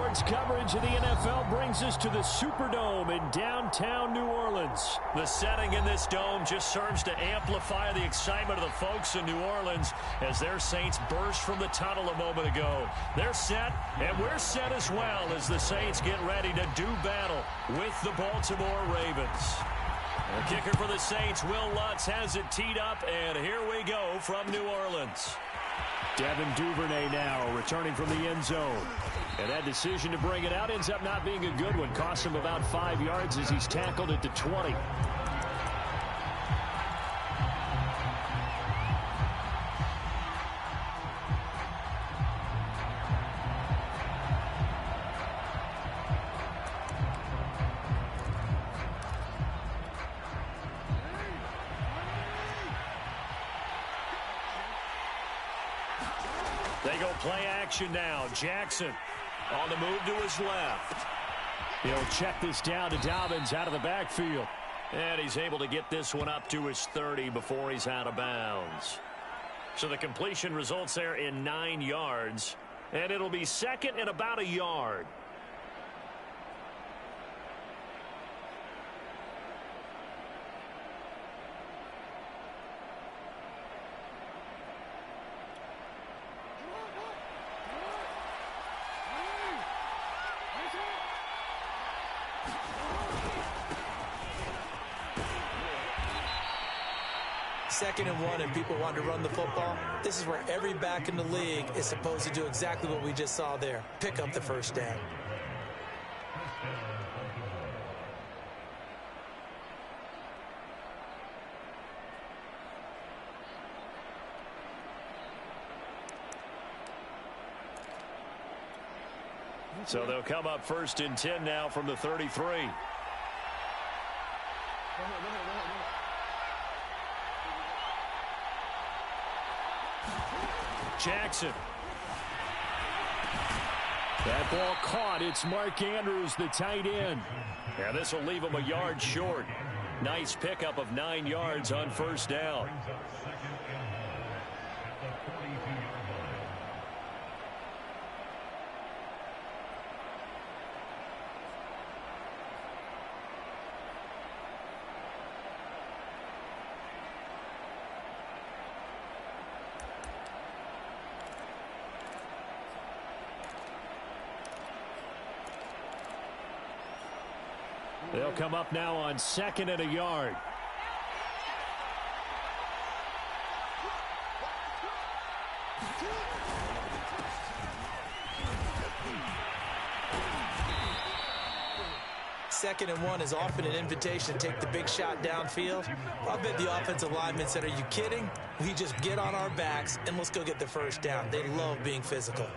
Sports coverage of the NFL brings us to the Superdome in downtown New Orleans. The setting in this dome just serves to amplify the excitement of the folks in New Orleans as their Saints burst from the tunnel a moment ago. They're set, and we're set as well as the Saints get ready to do battle with the Baltimore Ravens. The kicker for the Saints, Will Lutz, has it teed up, and here we go from New Orleans. Devin Duvernay now returning from the end zone. And that decision to bring it out ends up not being a good one. Costs him about 5 yards as he's tackled at the 20. They go play action now. Jackson on the move to his left. He'll check this down to Dobbins out of the backfield. And he's able to get this one up to his 30 before he's out of bounds. So the completion results there in 9 yards. And it'll be second and about a yard. Second and 1 and people want to run the football. This is where every back in the league is supposed to do exactly what we just saw there. Pick up the first down. So they'll come up first and 10 now from the 33. Jackson. That ball caught. It's Mark Andrews, the tight end. Yeah, this will leave him a yard short. Nice pickup of 9 yards on first down. They'll come up now on second and a yard. Second and 1 is often an invitation to take the big shot downfield. I bet the offensive linemen said, are you kidding? We just get on our backs and let's go get the first down. They love being physical.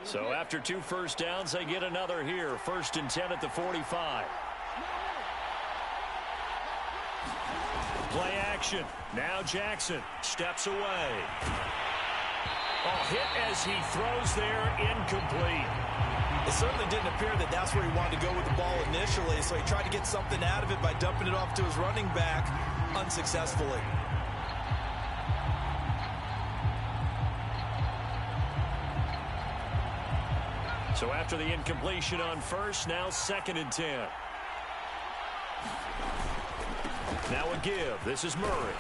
So after 2 first downs, they get another here. First and 10 at the 45. Play action. Now Jackson steps away. Oh, hit as he throws there, incomplete. It certainly didn't appear that that's where he wanted to go with the ball initially, so he tried to get something out of it by dumping it off to his running back unsuccessfully. So after the incompletion on first, now second and 10. Now a give. This is Murray.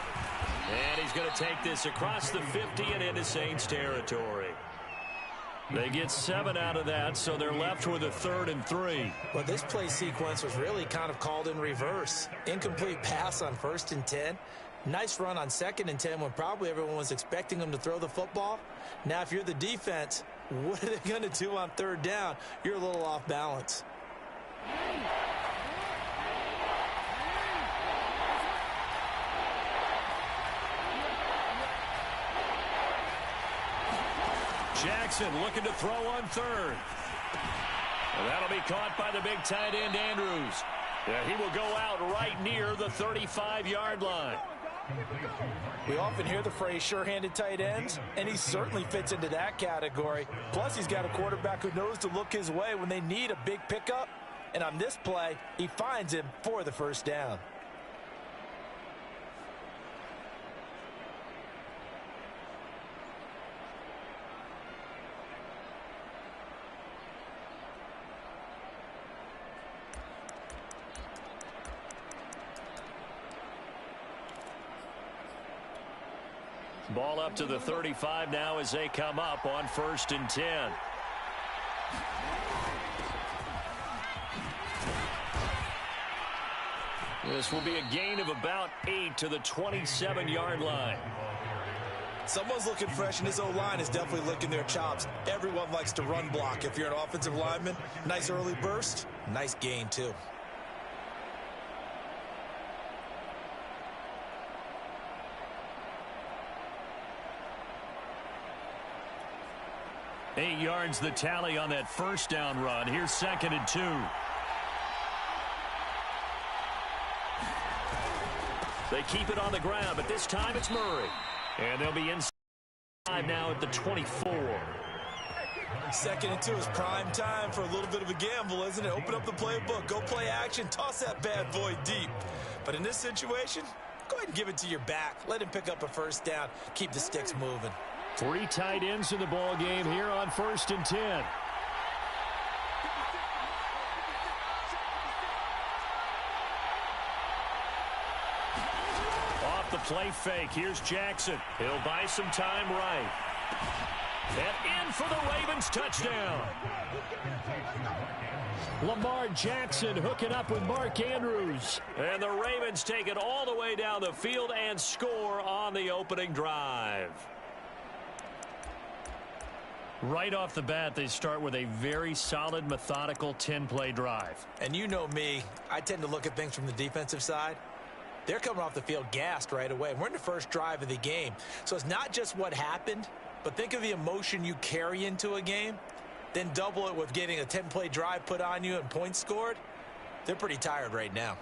And he's going to take this across the 50 and into Saints territory. They get 7 out of that, so they're left with a 3rd and 3. Well, this play sequence was really kind of called in reverse. Incomplete pass on 1st and 10. Nice run on 2nd and 10 when probably everyone was expecting them to throw the football. Now, if you're the defense, what are they going to do on 3rd down? You're a little off balance. Jackson looking to throw on 3rd. And that'll be caught by the big tight end, Andrews. Yeah, he will go out right near the 35-yard line. We often hear the phrase sure-handed tight ends, and he certainly fits into that category. Plus, he's got a quarterback who knows to look his way when they need a big pickup. And on this play, he finds him for the first down. Ball up to the 35 now as they come up on 1st and 10. This will be a gain of about 8 to the 27-yard line. Someone's looking fresh, and this O-line is definitely licking their chops. Everyone likes to run block. If you're an offensive lineman, nice early burst, nice gain too. Eight yards the tally on that first down run. Here's 2nd and 2. They keep it on the ground, but this time it's Murray. And they'll be inside now at the 24. 2nd and 2 is prime time for a little bit of a gamble, isn't it? Open up the playbook, go play action, toss that bad boy deep. But in this situation, go ahead and give it to your back. Let him pick up a first down. Keep the sticks moving. 3 tight ends in the ball game here on 1st and 10. Off the play fake. Here's Jackson. He'll buy some time right. And in for the Ravens touchdown. Lamar Jackson hooking up with Mark Andrews. And the Ravens take it all the way down the field and score on the opening drive. Right off the bat, they start with a very solid, methodical 10-play drive. And you know me, I tend to look at things from the defensive side. They're coming off the field gassed right away. We're in the first drive of the game. So it's not just what happened, but think of the emotion you carry into a game. Then double it with getting a 10-play drive put on you and points scored. They're pretty tired right now.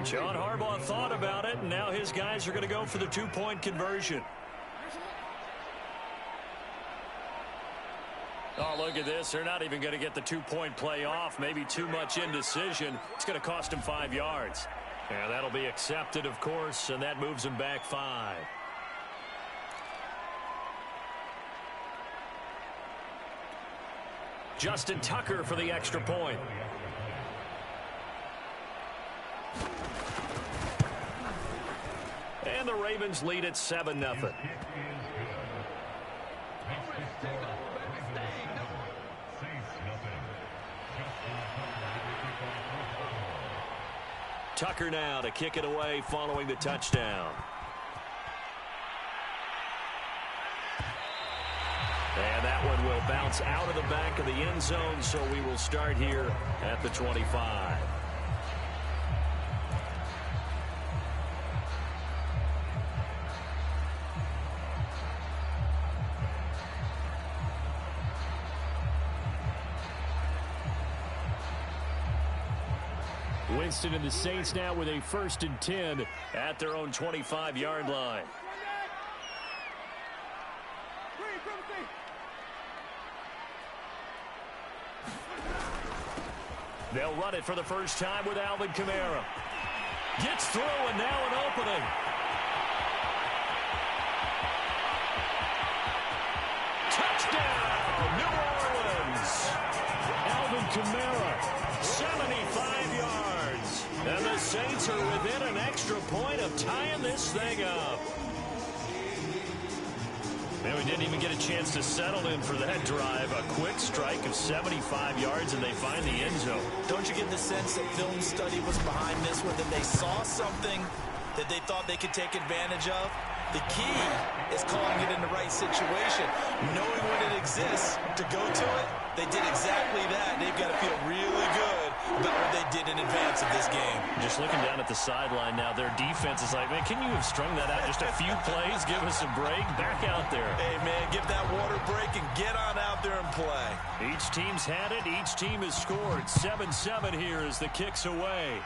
John Harbaugh thought about it, and now his guys are going to go for the 2-point conversion. Oh, look at this. They're not even going to get the 2-point play off. Maybe too much indecision. It's going to cost him 5 yards. And that'll be accepted, of course, and that moves him back 5. Justin Tucker for the extra point. And the Ravens lead at 7-0. Tucker now to kick it away following the touchdown. And that one will bounce out of the back of the end zone, so we will start here at the 25. Winston and the Saints now with a 1st and 10 at their own 25-yard line. They'll run it for the first time with Alvin Kamara. Gets through, and now an opening. Touchdown, New Orleans. Alvin Kamara, 75 yards. And the Saints are within an extra point of tying this thing up. Man, we didn't even get a chance to settle in for that drive. A quick strike of 75 yards, and they find the end zone. Don't you get the sense that film study was behind this one, that they saw something that they thought they could take advantage of? The key is calling it in the right situation, knowing when it exists to go to it. They did exactly that. They've got to feel really good about what they did in advance of this game. Just looking down at the sideline now, their defense is like, man, can you have strung that out just a few plays? Give us a break. Back out there. Hey, man, give that water break and get on out there and play. Each team's had it. Each team has scored. 7-7 here as the kick's away.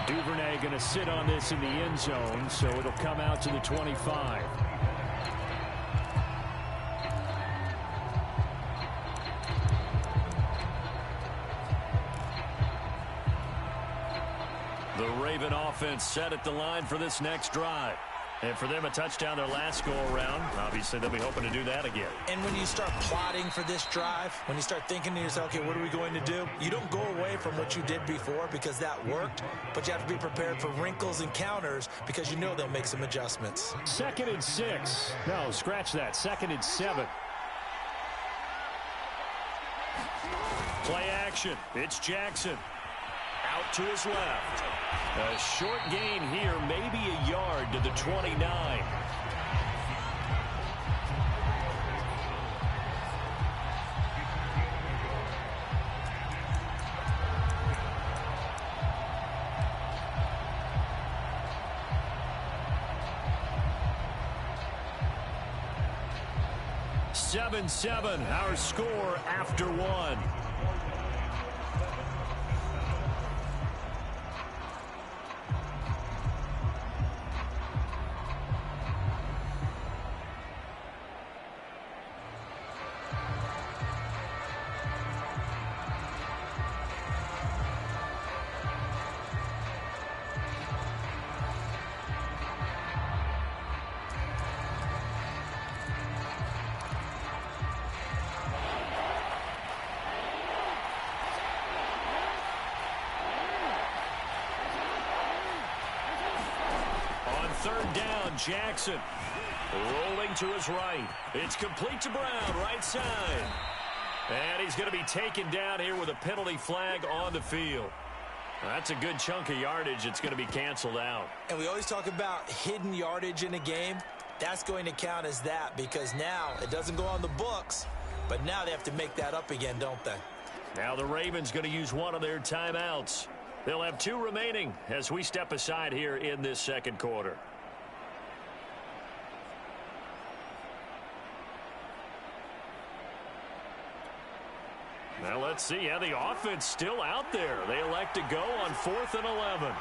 Duvernay going to sit on this in the end zone, so it'll come out to the 25. The Raven offense set at the line for this next drive. And for them, a touchdown their last go-around. Obviously, they'll be hoping to do that again. And when you start plotting for this drive, when you start thinking to yourself, okay, what are we going to do? You don't go away from what you did before because that worked, but you have to be prepared for wrinkles and counters because you know they'll make some adjustments. 2nd and 6. No, scratch that. 2nd and 7. Play action. It's Jackson. Out to his left. A short gain here, maybe a yard to the 29. Seven, our score after one. Third down, Jackson. Rolling to his right. It's complete to Brown, right side. And he's going to be taken down here with a penalty flag on the field. That's a good chunk of yardage. It's going to be canceled out. And we always talk about hidden yardage in a game. That's going to count as that because now it doesn't go on the books, but now they have to make that up again, don't they? Now the Ravens going to use one of their timeouts. They'll have 2 remaining as we step aside here in this second quarter. Now let's see. Yeah, the offense still out there. They elect to go on 4th and 11.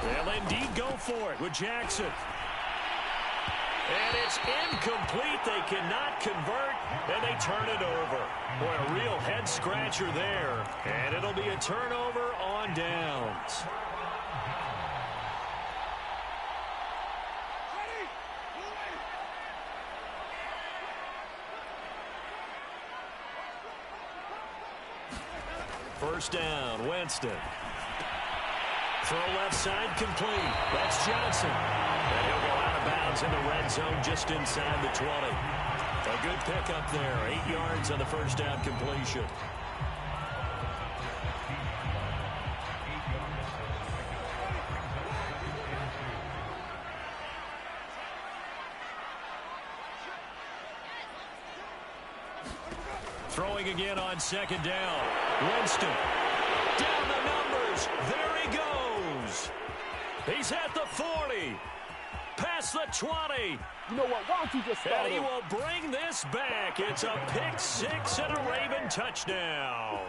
They'll indeed go for it with Jackson. And it's incomplete. They cannot convert, and they turn it over. Boy, a real head-scratcher there. And it'll be a turnover on downs. First down, Winston. Throw left side complete. That's Johnson. And he'll go out of bounds in the red zone just inside the 20. A good pickup there. 8 yards on the first down completion. Throwing again on second down. Winston. Down the numbers. There he goes. He's at the 40. Past the 20. You know what? Why don't you just start And he will bring this back. It's a pick 6 and a Raven touchdown.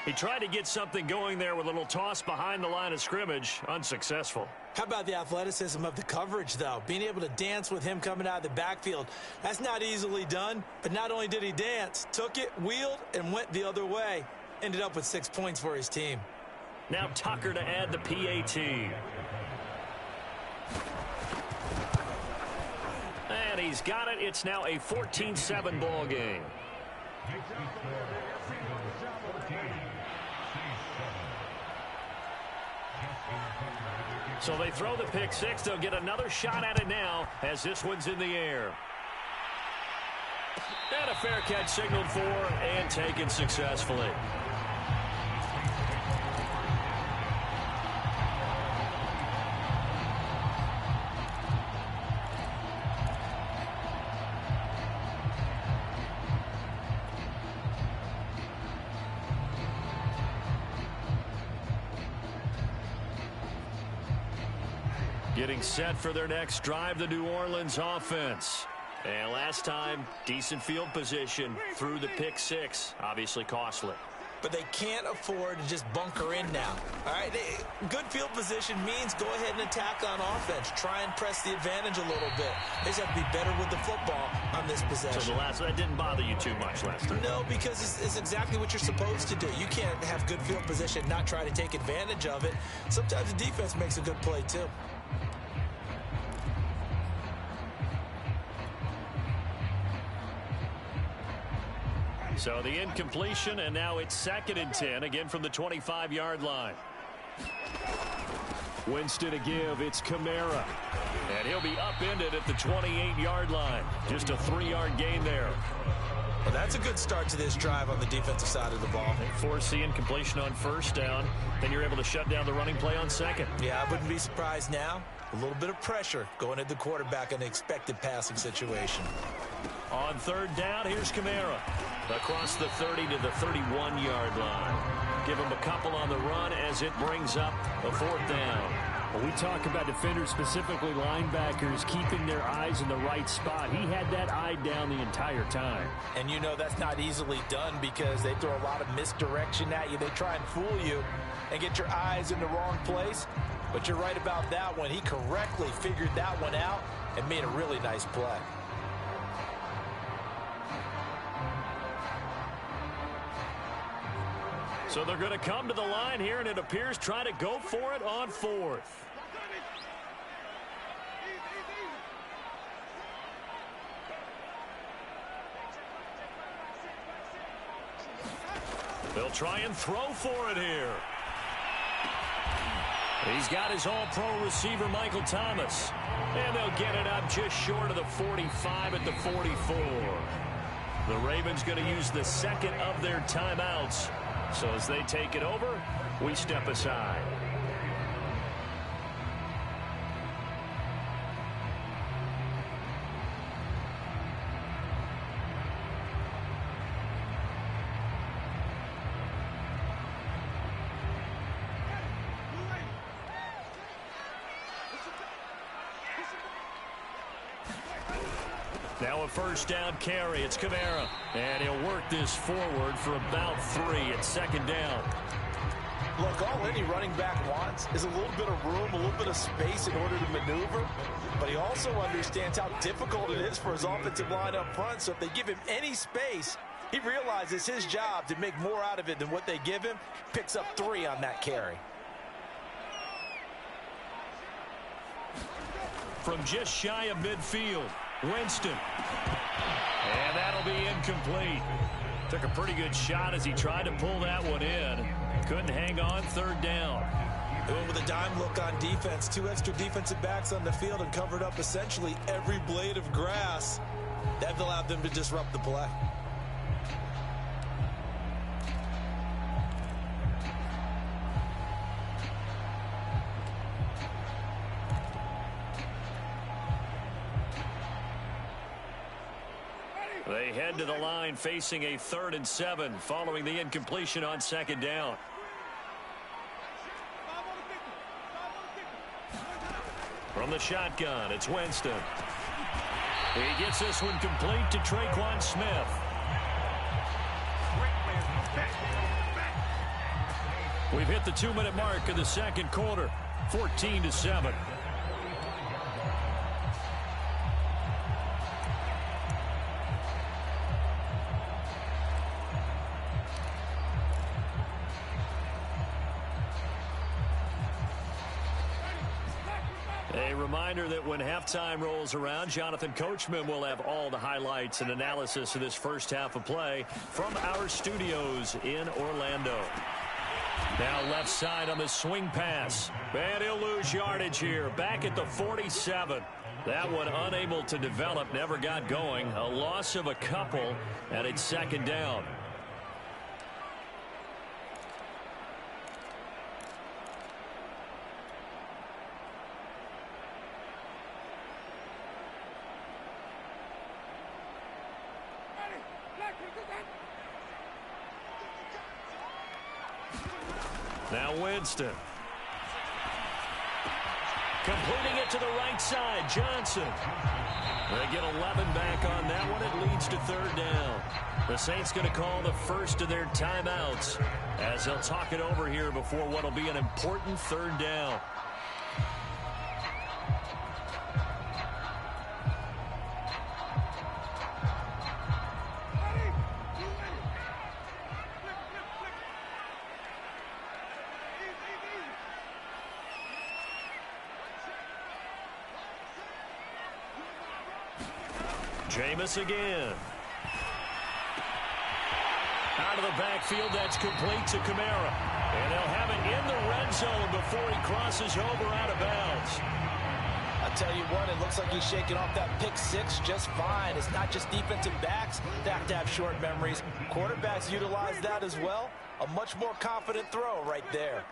He tried to get something going there with a little toss behind the line of scrimmage. Unsuccessful. How about the athleticism of the coverage, though? Being able to dance with him coming out of the backfield. That's not easily done. But not only did he dance, took it, wheeled, and went the other way. Ended up with 6 points for his team. Now Tucker to add the PAT. And he's got it. It's now a 14-7 ball game. So they throw the pick 6. They'll get another shot at it now as this one's in the air. And a fair catch signaled for and taken successfully. Getting set for their next drive, the New Orleans offense. And last time, decent field position through the pick 6. Obviously costly. but they can't afford to just bunker in now. All right, good field position means go ahead and attack on offense. Try and press the advantage a little bit. They just have to be better with the football on this possession. So that didn't bother you too much last time? No, because it's exactly what you're supposed to do. You can't have good field position and not try to take advantage of it. Sometimes the defense makes a good play too. So the incompletion, and now it's 2nd and 10, again from the 25-yard line. Winston to give. It's Kamara. And he'll be upended at the 28-yard line. Just a 3-yard gain there. Well, that's a good start to this drive on the defensive side of the ball. They force the incompletion on 1st down. Then you're able to shut down the running play on 2nd. Yeah, I wouldn't be surprised now. A little bit of pressure going at the quarterback in an expected passing situation. On 3rd down, here's Kamara. Across the 30 to the 31-yard line. Give him a couple on the run as it brings up a 4th down. When we talk about defenders, specifically linebackers, keeping their eyes in the right spot, he had that eye down the entire time. And you know that's not easily done because they throw a lot of misdirection at you. They try and fool you and get your eyes in the wrong place. But you're right about that one. He correctly figured that one out and made a really nice play. So they're going to come to the line here, and it appears try to go for it on 4th. They'll try and throw for it here. He's got his all-pro receiver, Michael Thomas. And they'll get it up just short of the 45 at the 44. The Ravens going to use the 2nd of their timeouts. So as they take it over, we step aside. Now a 1st down carry. It's Kamara. And he'll work this forward for about 3 at 2nd down. Look, all any running back wants is a little bit of room, a little bit of space in order to maneuver. But he also understands how difficult it is for his offensive line up front. So if they give him any space, he realizes his job to make more out of it than what they give him. Picks up 3 on that carry. From just shy of midfield, Winston. And that'll be incomplete. Took a pretty good shot as he tried to pull that one in. Couldn't hang on. 3rd down. Going with a dime look on defense. 2 extra defensive backs on the field and covered up essentially every blade of grass. That allowed them to disrupt the play. They head to the line facing a 3rd and 7 following the incompletion on 2nd down. From the shotgun, it's Winston. He gets this one complete to Traquan Smith. We've hit the 2-minute mark of the 2nd quarter, 14-7. A reminder that when halftime rolls around, Jonathan Coachman will have all the highlights and analysis of this first half of play from our studios in Orlando. Now left side on the swing pass. And he'll lose yardage here. Back at the 47. That one unable to develop, never got going. A loss of a couple, and it's 2nd down. Now Winston. Completing it to the right side, Johnson. They get 11 back on that one. It leads to third down. The Saints going to call the first of their timeouts as they'll talk it over here before what will be an important third down. Jameis again. Out of the backfield, that's complete to Kamara. And they'll have it in the red zone before he crosses over out of bounds. I'll tell you what, it looks like he's shaking off that pick six just fine. It's not just defensive backs that have to have short memories. Quarterbacks utilize that as well. A much more confident throw right there.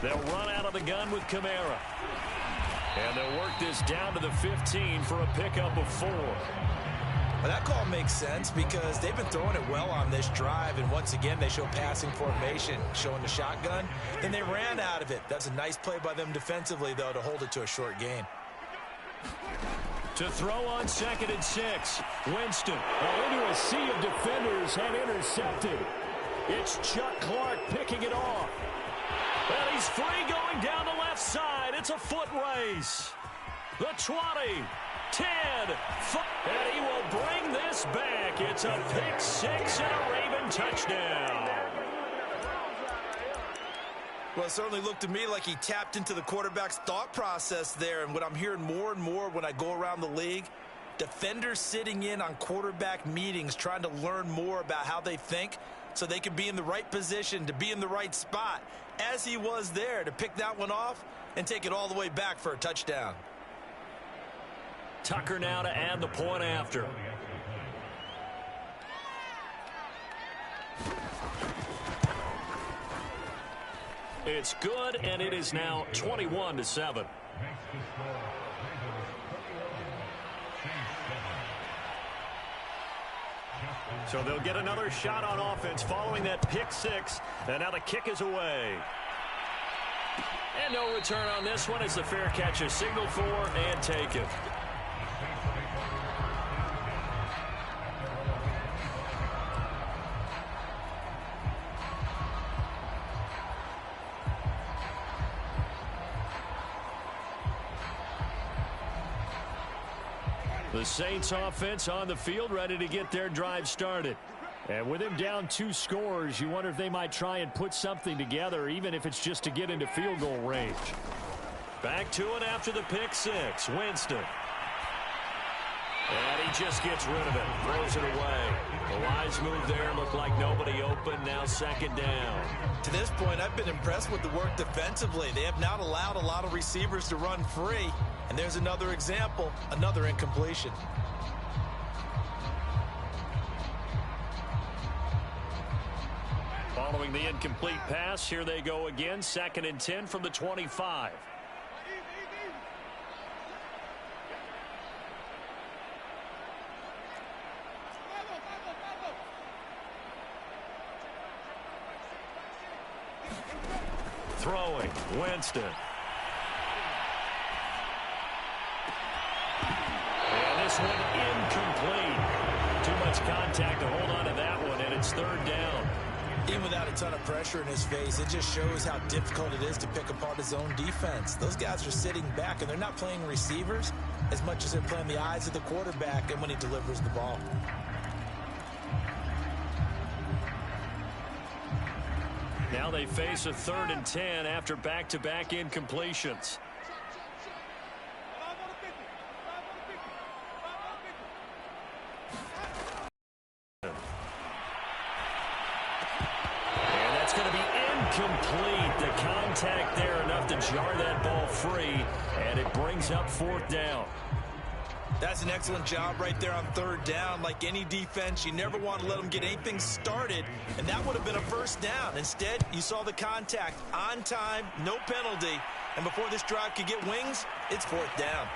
They'll run out of the gun with Kamara. And they'll work this down to the 15 for a pickup of 4. Well, that call makes sense because they've been throwing it well on this drive, and once again they show passing formation, showing the shotgun. Then they ran out of it. That's a nice play by them defensively, though, to hold it to a short gain. To throw on 2nd and 6, Winston. Into a sea of defenders and intercepted. It's Chuck Clark picking it off. And he's free going down the left side. It's a foot race. The 20, 10, 5, and he will bring this back. It's a pick 6 and a Raven touchdown. Well, it certainly looked to me like he tapped into the quarterback's thought process there. And what I'm hearing more and more when I go around the league, defenders sitting in on quarterback meetings trying to learn more about how they think so they can be in the right position to be in the right spot, as he was there to pick that one off and take it all the way back for a touchdown. Tucker now to add the point after. It's good, and it is now 21-7. So they'll get another shot on offense following that pick 6, and now the kick is away. And no return on this one as the fair catch is signaled for and taken. The Saints offense on the field ready to get their drive started. And with him down 2 scores, you wonder if they might try and put something together, even if it's just to get into field goal range. Back to it after the pick 6. Winston. And he just gets rid of it. Throws it away. The wise move there. Looked like nobody open. Now 2nd down. To this point, I've been impressed with the work defensively. They have not allowed a lot of receivers to run free. And there's another example, another incompletion. Following the incomplete pass, here they go again. 2nd and 10 from the 25. Throwing, Winston. And this one incomplete. Too much contact to hold on to that one, and it's 3rd down. Even without a ton of pressure in his face, it just shows how difficult it is to pick apart his own defense. Those guys are sitting back, and they're not playing receivers as much as they're playing the eyes of the quarterback and when he delivers the ball. Now they face a 3rd and 10 after back-to-back incompletions. Complete. The contact there enough to jar that ball free, and it brings up 4th down. That's an excellent job right there on 3rd down. Like any defense, you never want to let them get anything started, and that would have been a 1st down. Instead, you saw the contact on time, no penalty, and before this drive could get wings, it's 4th down.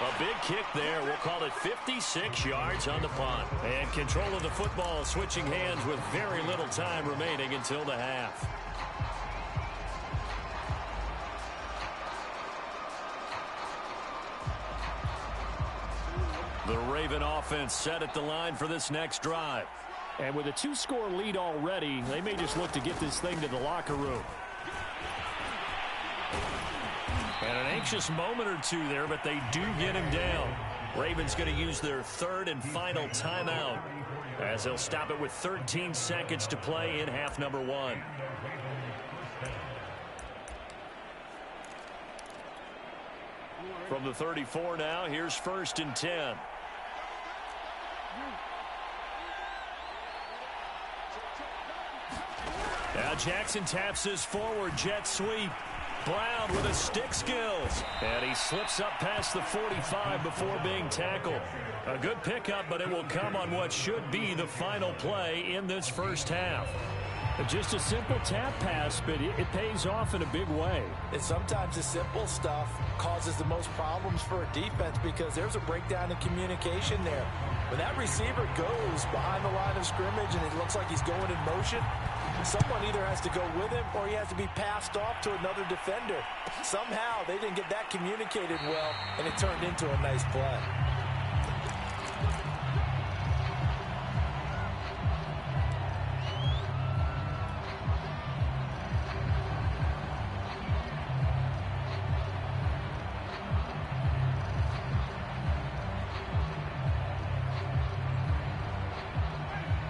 A big kick there. We'll call it 56 yards on the punt. And control of the football switching hands with very little time remaining until the half. The Raven offense set at the line for this next drive. And with a 2-score lead already, they may just look to get this thing to the locker room. And an anxious moment or two there, but they do get him down. Ravens going to use their third and final timeout as they'll stop it with 13 seconds to play in half number 1. From the 34 now, here's 1st and 10. Now Jackson taps his forward jet sweep. Brown with his stick skills. And he slips up past the 45 before being tackled. A good pickup, but it will come on what should be the final play in this first half. Just a simple tap pass, but it pays off in a big way. And sometimes the simple stuff causes the most problems for a defense because there's a breakdown in communication there. When that receiver goes behind the line of scrimmage and it looks like he's going in motion, someone either has to go with him or he has to be passed off to another defender. Somehow they didn't get that communicated well, and it turned into a nice play.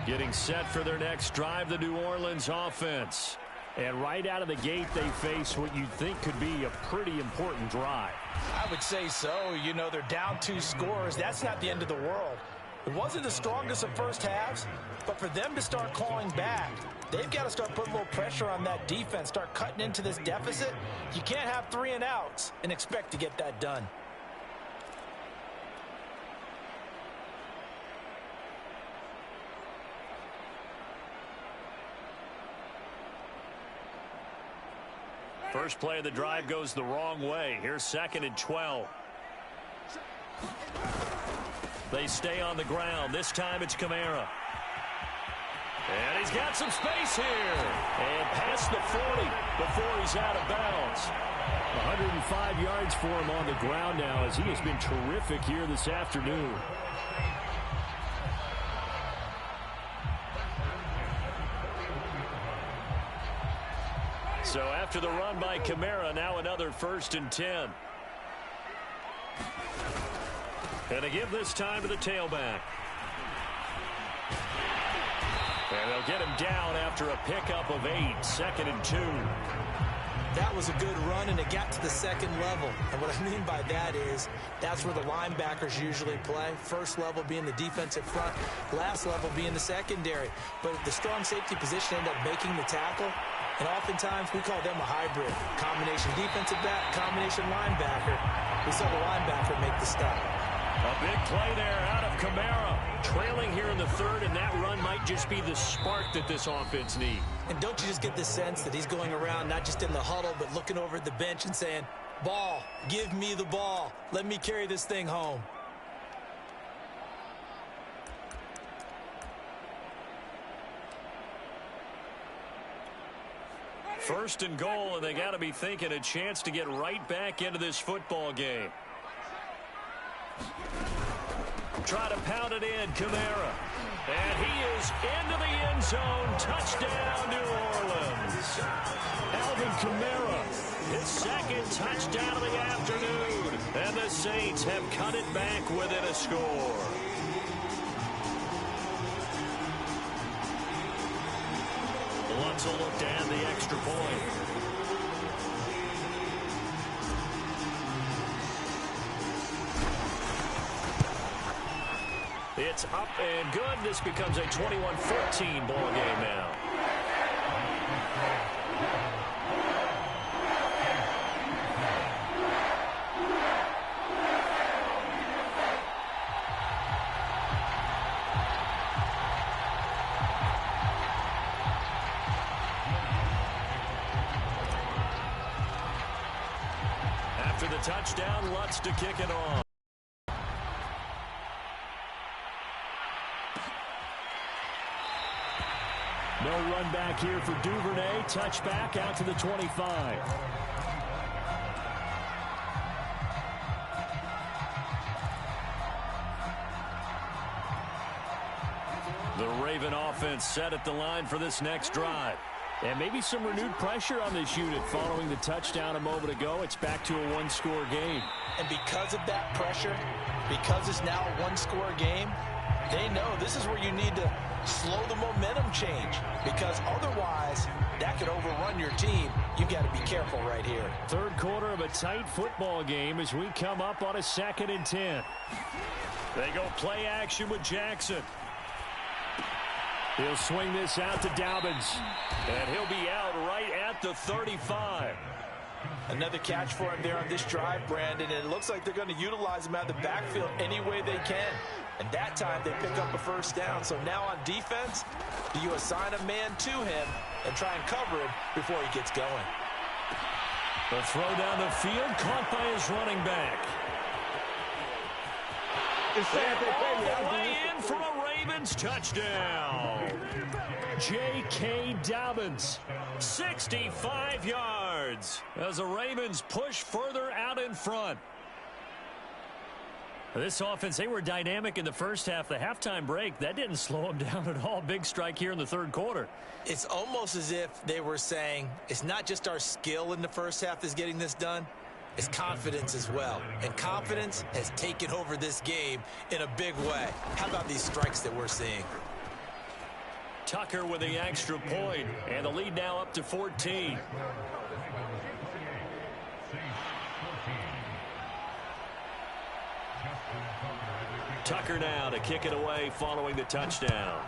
Getting set for their next drive, the New Orleans offense. And right out of the gate, they face what you'd think could be a pretty important drive. I would say so. You know, they're down 2 scores. That's not the end of the world. It wasn't the strongest of first halves, but for them to start clawing back, they've got to start putting a little pressure on that defense, start cutting into this deficit. You can't have 3 and outs and expect to get that done. First play of the drive goes the wrong way. Here's 2nd and 12. They stay on the ground. This time it's Kamara. And he's got some space here. And past the 40 before he's out of bounds. 105 yards for him on the ground now as he has been terrific here this afternoon. So after the run by Kamara, now another 1st and 10. And they give this time to the tailback. And they'll get him down after a pickup of 8, 2nd and 2. That was a good run, and it got to the 2nd level. And what I mean by that is that's where the linebackers usually play. First level being the defensive front, last level being the secondary. But the strong safety position ended up making the tackle. And oftentimes we call them a hybrid. Combination defensive back, combination linebacker. We saw the linebacker make the stop. A big play there out of Kamara. Trailing here in the 3rd, and that run might just be the spark that this offense needs. And don't you just get the sense that he's going around not just in the huddle, but looking over at the bench and saying, ball, give me the ball. Let me carry this thing home. First and goal, and they got to be thinking a chance to get right back into this football game. Try to pound it in, Kamara. And he is into the end zone. Touchdown, New Orleans. Alvin Kamara, his 2nd touchdown of the afternoon. And the Saints have cut it back within a score. Lutz will look to add the extra point. It's up and good. This becomes a 21-14 ball game now. After the touchdown, Lutz to kick it off. No run back here for Duvernay. Touchback out to the 25. The Raven offense set at the line for this next drive. And maybe some renewed pressure on this unit following the touchdown a moment ago. It's back to a one-score game. And because of that pressure, because it's now a one-score game, they know this is where you need to slow the momentum change, because otherwise that could overrun your team. You got to be careful right here. Third quarter of a tight football game as we come up on a 2nd and 10. They go play action with Jackson. He'll swing this out to Dobbins. And he'll be out right at the 35. Another catch for him there on this drive, Brandon, and it looks like they're going to utilize him out of the backfield any way they can. And that time they pick up a first down. So now on defense, do you assign a man to him and try and cover him before he gets going? The throw down the field, caught by his running back. All the way in for a Ravens touchdown. J.K. Dobbins. 65 yards as the Ravens push further out in front. This offense, they were dynamic in the first half. The halftime break, that didn't slow them down at all. Big strike here in the third quarter. It's almost as if they were saying, it's not just our skill in the first half that's getting this done. It's confidence as well. And confidence has taken over this game in a big way. How about these strikes that we're seeing? Tucker with the extra point, and the lead now up to 14. Tucker now to kick it away following the touchdown.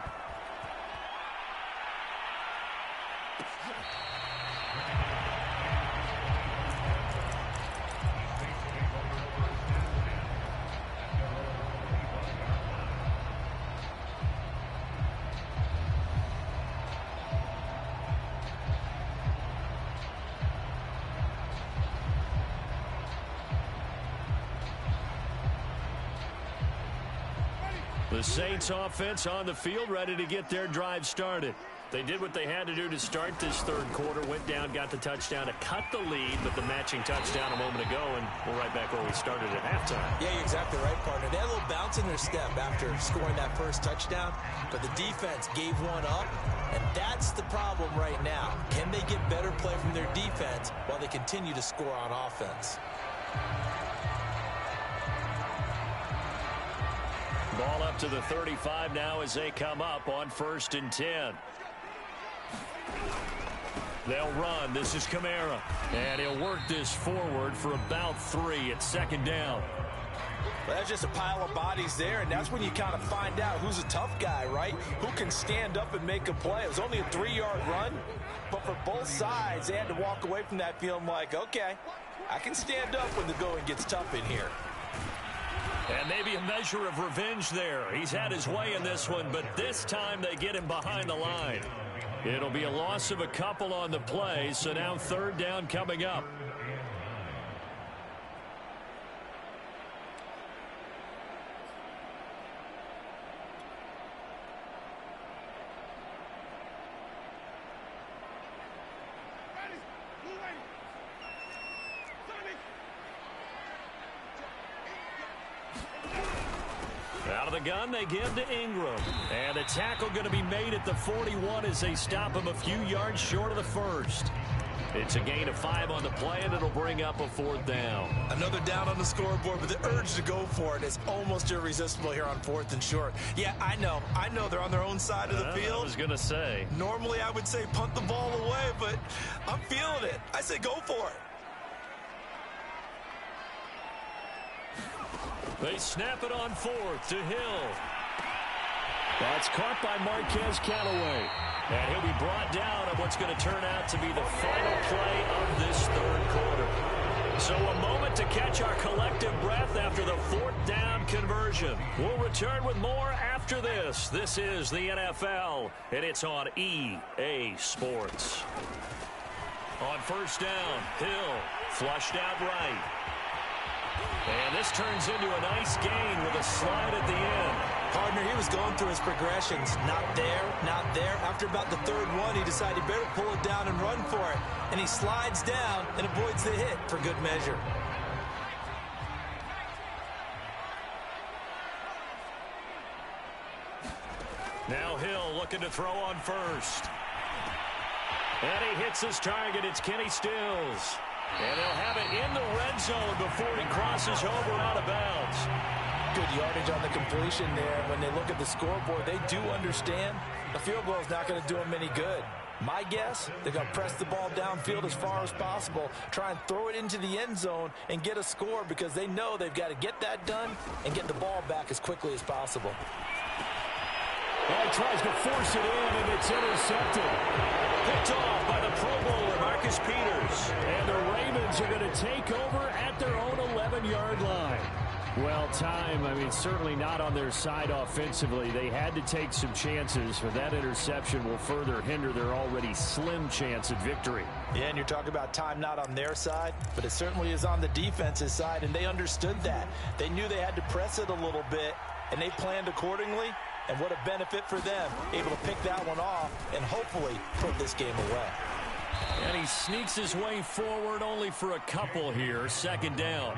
The Saints offense on the field, ready to get their drive started. They did what they had to do to start this third quarter, went down, got the touchdown to cut the lead, but the matching touchdown a moment ago, and we're right back where we started at halftime. Yeah, you're exactly right, partner. They had a little bounce in their step after scoring that first touchdown, but the defense gave one up, and that's the problem right now. Can they get better play from their defense while they continue to score on offense? Ball up to the 35 now as they come up on 1st and 10. They'll run. This is Kamara. And he'll work this forward for about 3 at 2nd down. Well, that's just a pile of bodies there, and that's when you kind of find out who's a tough guy, right? Who can stand up and make a play. It was only a 3-yard run, but for both sides, they had to walk away from that feeling like, okay, I can stand up when the going gets tough in here. And maybe a measure of revenge there. He's had his way in this one, but this time they get him behind the line. It'll be a loss of a couple on the play, so now 3rd down coming up. Out of the gun, they give to Ingram. And a tackle going to be made at the 41 as they stop him a few yards short of the first. It's a gain of 5 on the play, and it'll bring up a 4th down. Another down on the scoreboard, but the urge to go for it is almost irresistible here on 4th and short. Yeah, I know they're on their own side of the field. I was going to say. Normally I would say punt the ball away, but I'm feeling it. I say go for it. They snap it on 4th to Hill. That's caught by Marquez Callaway. And he'll be brought down on what's going to turn out to be the final play of this third quarter. So a moment to catch our collective breath after the 4th down conversion. We'll return with more after this. This is the NFL, and it's on EA Sports. On 1st down, Hill flushed out right. And this turns into a nice gain with a slide at the end. Partner, he was going through his progressions. Not there, After about the third one, he decided he better pull it down and run for it. And he slides down and avoids the hit for good measure. Now Hill looking to throw on first. And he hits his target. It's Kenny Stills. And they'll have it in the red zone before he crosses over out of bounds. Good yardage on the completion there. When they look at the scoreboard, they do understand a field goal is not going to do them any good. My guess, they're going to press the ball downfield as far as possible, try and throw it into the end zone and get a score because they know they've got to get that done and get the ball back as quickly as possible. Well, he tries to force it in, and it's intercepted. Picked off by the Pro Bowler, Marcus Peters. And the Ravens are going to take over at their own 11-yard line. Well, certainly not on their side offensively. They had to take some chances, but that interception will further hinder their already slim chance at victory. Yeah, and you're talking about time not on their side, but it certainly is on the defense's side, and they understood that. They knew they had to press it a little bit, and they planned accordingly. And what a benefit for them, able to pick that one off and hopefully put this game away. And he sneaks his way forward only for a couple here. Second down.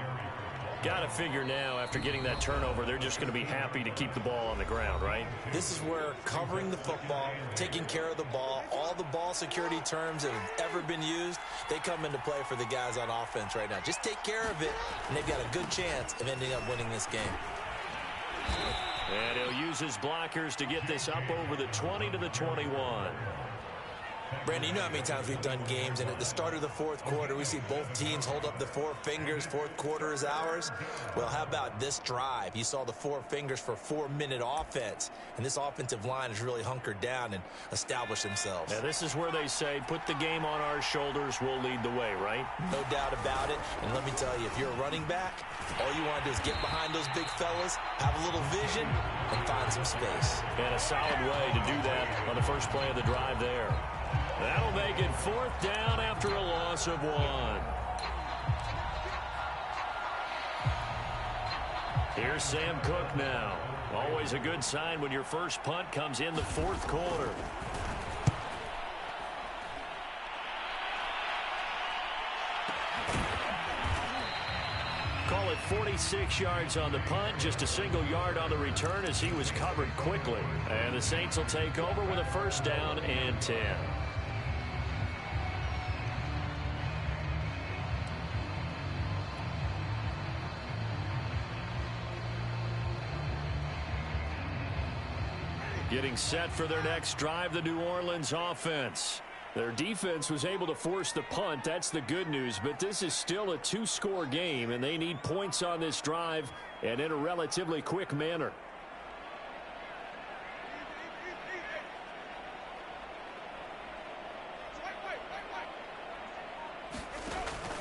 Got to figure now, after getting that turnover, they're just going to be happy to keep the ball on the ground, right? This is where covering the football, taking care of the ball, all the ball security terms that have ever been used, they come into play for the guys on offense right now. Just take care of it, and they've got a good chance of ending up winning this game. And he'll use his blockers to get this up over the 20 to the 21. Brandon, you know how many times we've done games, and at the start of the fourth quarter, we see both teams hold up the four fingers, fourth quarter is ours. Well, how about this drive? You saw the four fingers for 4-minute offense, and this offensive line has really hunkered down and established themselves. Now, this is where they say, put the game on our shoulders, we'll lead the way, right? No doubt about it, and let me tell you, if you're a running back, all you want to do is get behind those big fellas, have a little vision, and find some space. And a solid way to do that on the first play of the drive there. That'll make it fourth down after a loss of 1. Here's Sam Cook now. Always a good sign when your first punt comes in the fourth quarter. Call it 46 yards on the punt, just a single yard on the return as he was covered quickly. And the Saints will take over with a first down and 10. Getting set for their next drive, the New Orleans offense. Their defense was able to force the punt. That's the good news, but this is still a 2-score game, and they need points on this drive and in a relatively quick manner.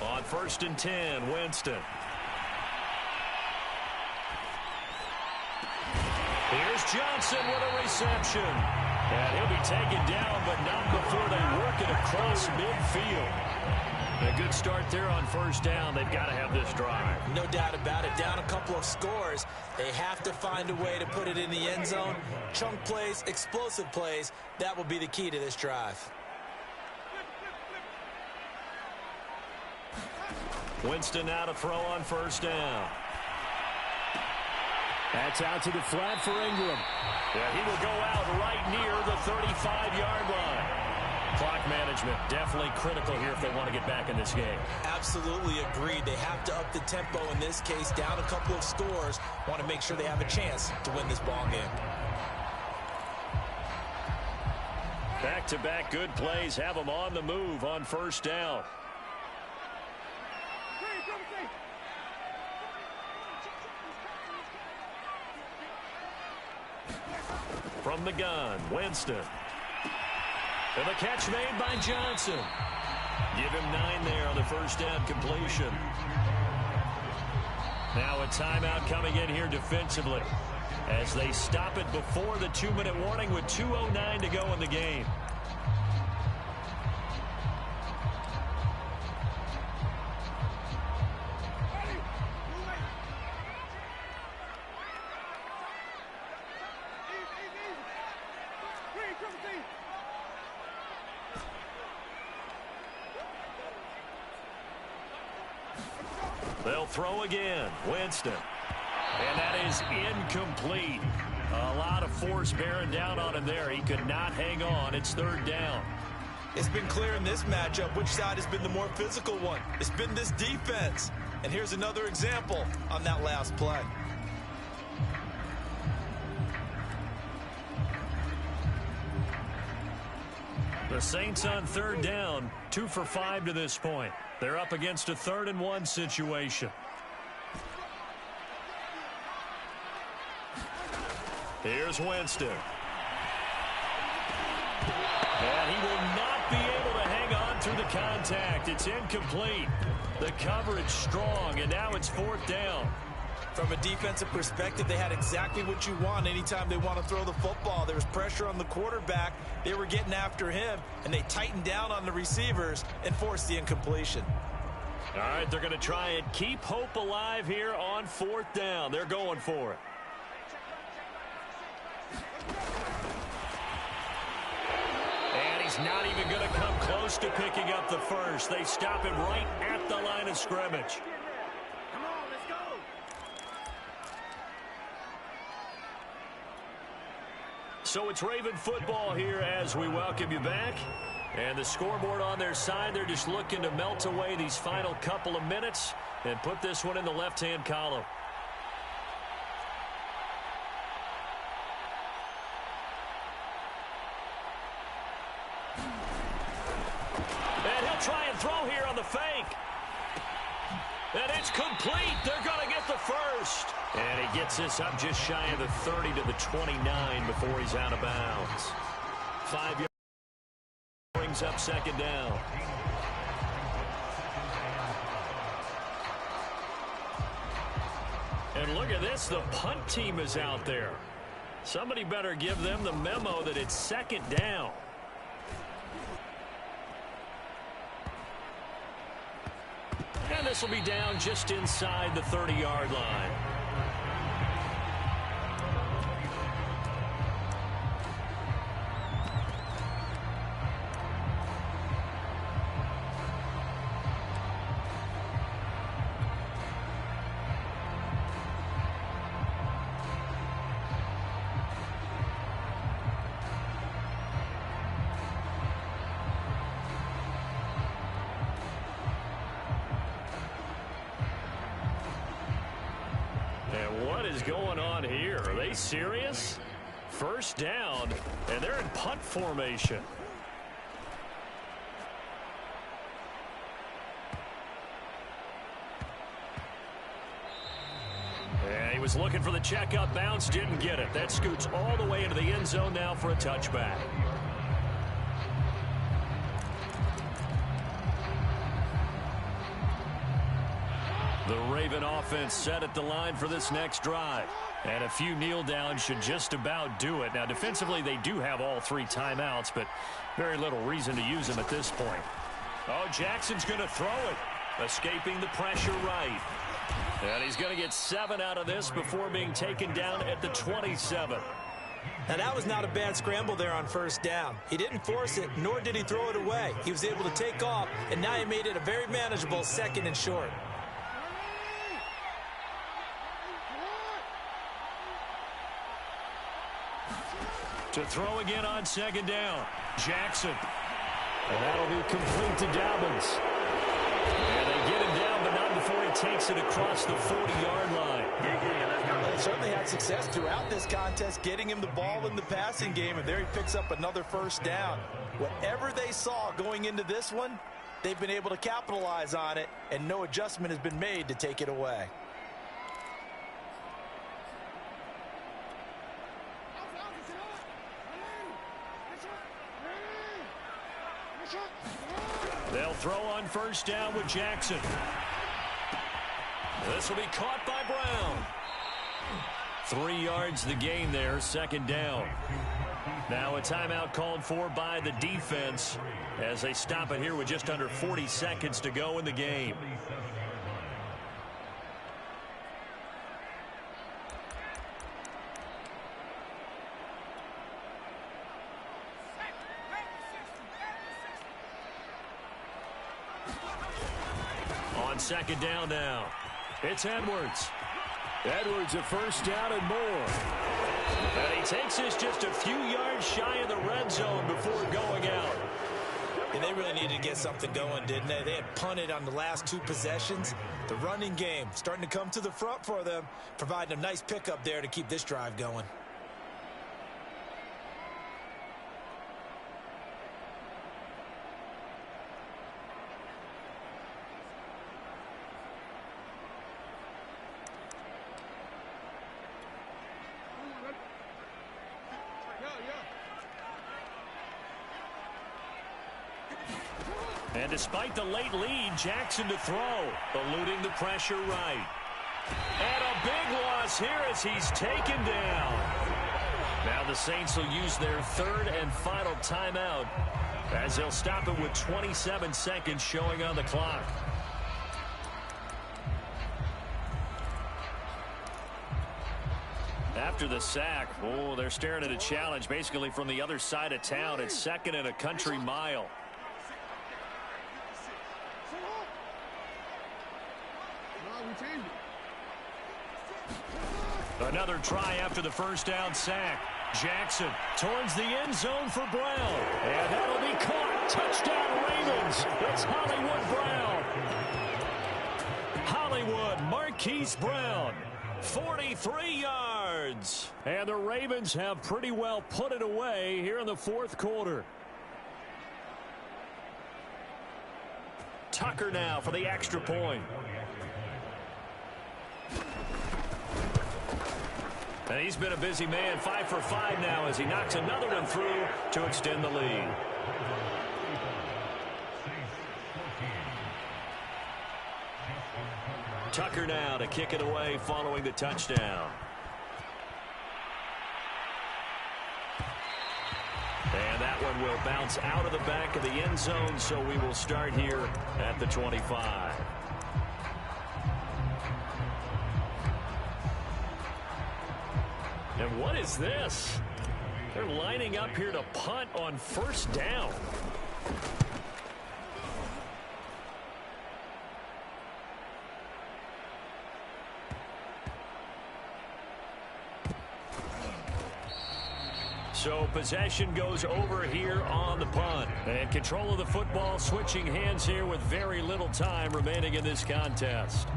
On 1st and 10, Winston. Here's Johnson with a reception. And he'll be taken down, but not before they work it across midfield. A good start there on first down. They've got to have this drive. No doubt about it. Down a couple of scores. They have to find a way to put it in the end zone. Chunk plays, explosive plays. That will be the key to this drive. Winston now to throw on first down. That's out to the flat for Ingram. Yeah, he will go out right near the 35-yard line. Clock management definitely critical here if they want to get back in this game. Absolutely agreed. They have to up the tempo in this case. Down a couple of scores. Want to make sure they have a chance to win this ball game. Back-to-back good plays have them on the move on first down. From the gun, Winston. And the catch made by Johnson. Give him 9 there on the first down completion. Now a timeout coming in here defensively as they stop it before the 2-minute warning with 2:09 to go in the game. They'll throw again. Winston. And that is incomplete. A lot of force bearing down on him there. He could not hang on. It's third down. It's been clear in this matchup which side has been the more physical one. It's been this defense. And here's another example on that last play. The Saints on third down, 2 for 5 to this point. They're up against a 3rd and 1 situation. Here's Winston. And he will not be able to hang on through the contact. It's incomplete. The coverage strong, and now it's 4th down. From a defensive perspective, they had exactly what you want anytime they want to throw the football. There was pressure on the quarterback. They were getting after him, and they tightened down on the receivers and forced the incompletion. All right, they're going to try and keep hope alive here on 4th down. They're going for it. And he's not even going to come close to picking up the first. They stop him right at the line of scrimmage. Come on, let's go. So it's Raven football here as we welcome you back. And the scoreboard on their side, they're just looking to melt away these final couple of minutes and put this one in the left-hand column. And he'll try and throw here on the fake. And it's complete. They're going to get the first. And he gets this up just shy of the 30 to the 29 before he's out of bounds. 5 yards brings up 2nd down. And look at this. The punt team is out there. Somebody better give them the memo that it's 2nd down. And this will be down just inside the 30-yard line. Going on here? Are they serious? 1st down, and they're in punt formation. And he was looking for the checkup bounce, didn't get it. That scoots all the way into the end zone now for a touchback. The Raven offense set at the line for this next drive. And a few kneel downs should just about do it. Now, defensively, they do have all 3 timeouts, but very little reason to use them at this point. Oh, Jackson's going to throw it. Escaping the pressure right. And he's going to get 7 out of this before being taken down at the 27. Now, that was not a bad scramble there on 1st down. He didn't force it, nor did he throw it away. He was able to take off, and now he made it a very manageable 2nd and short. To throw again on 2nd down. Jackson. And that'll be complete to Dobbins. And they get him down, but not before he takes it across the 40-yard line. They certainly had success throughout this contest, getting him the ball in the passing game, and there he picks up another 1st down. Whatever they saw going into this one, they've been able to capitalize on it, and no adjustment has been made to take it away. They'll throw on 1st down with Jackson. This will be caught by Brown. 3 yards the gain there, 2nd down. Now a timeout called for by the defense as they stop it here with just under 40 seconds to go in the game. On 2nd down now. It's Edwards. Edwards a first down and more. And he takes this just a few yards shy of the red zone before going out. And they really needed to get something going, didn't they? They had punted on the last 2 possessions. The running game starting to come to the front for them, providing a nice pickup there to keep this drive going. And despite the late lead, Jackson to throw, eluding the pressure right. And a big loss here as he's taken down. Now the Saints will use their 3rd and final timeout as they'll stop it with 27 seconds showing on the clock. After the sack, they're staring at a challenge basically from the other side of town. It's 2nd and a country mile. Another try after the first down sack. Jackson towards the end zone for Brown. And that'll be caught. Touchdown Ravens. It's Hollywood Brown. Hollywood Marquise Brown. 43 yards. And the Ravens have pretty well put it away here in the 4th quarter. Tucker now for the extra point. And he's been a busy man, 5 for 5 now as he knocks another one through to extend the lead. Tucker now to kick it away following the touchdown. And that one will bounce out of the back of the end zone, so we will start here at the 25. And what is this? They're lining up here to punt on first down. So possession goes over here on the punt. And control of the football switching hands here with very little time remaining in this contest.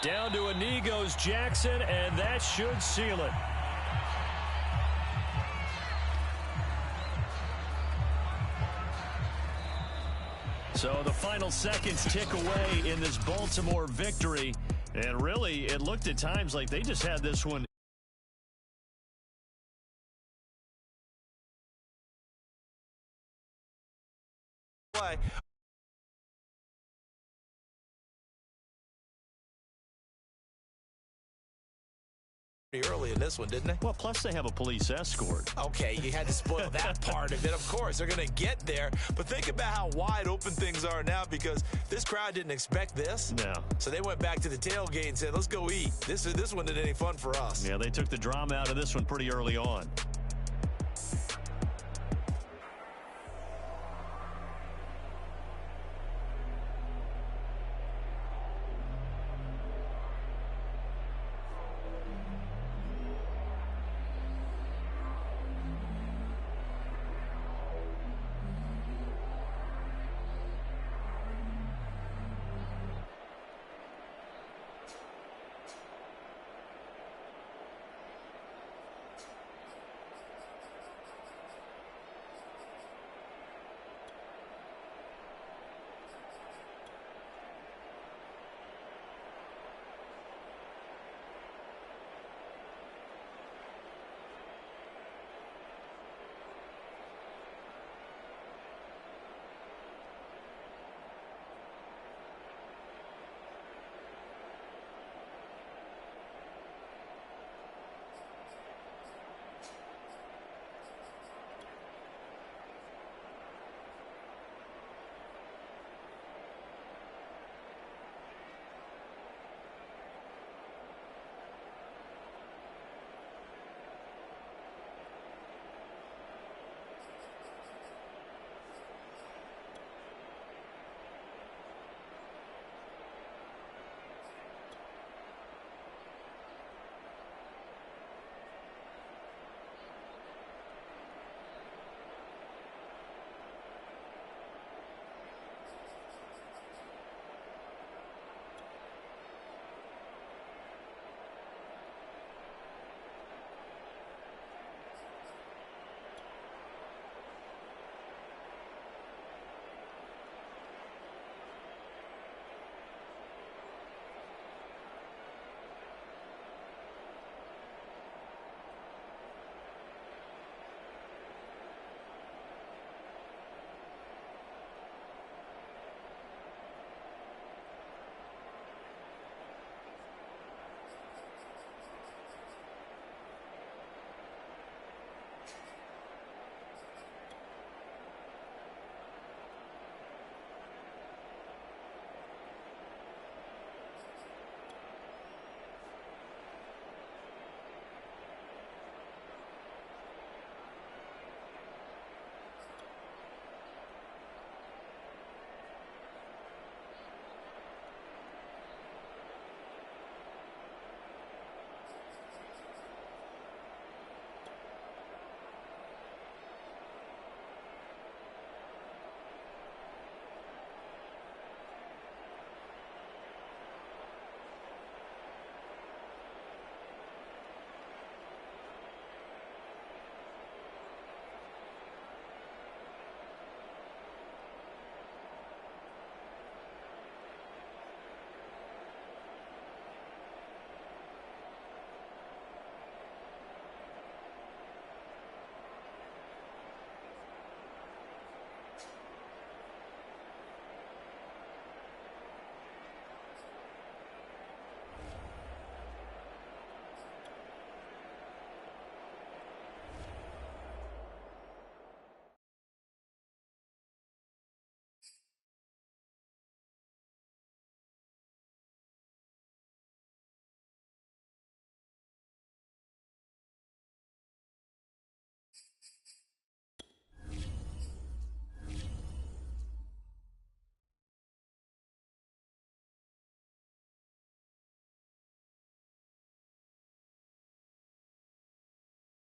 Down to a knee goes Jackson, and that should seal it. So the final seconds tick away in this Baltimore victory. And really, it looked at times like they just had this one. Play. Early in this one, didn't they? Well, plus they have a police escort. Okay, you had to spoil that part of it. Of course, they're going to get there. But think about how wide open things are now because this crowd didn't expect this. No. So they went back to the tailgate and said, let's go eat. This one isn't any fun for us. Yeah, they took the drama out of this one pretty early on.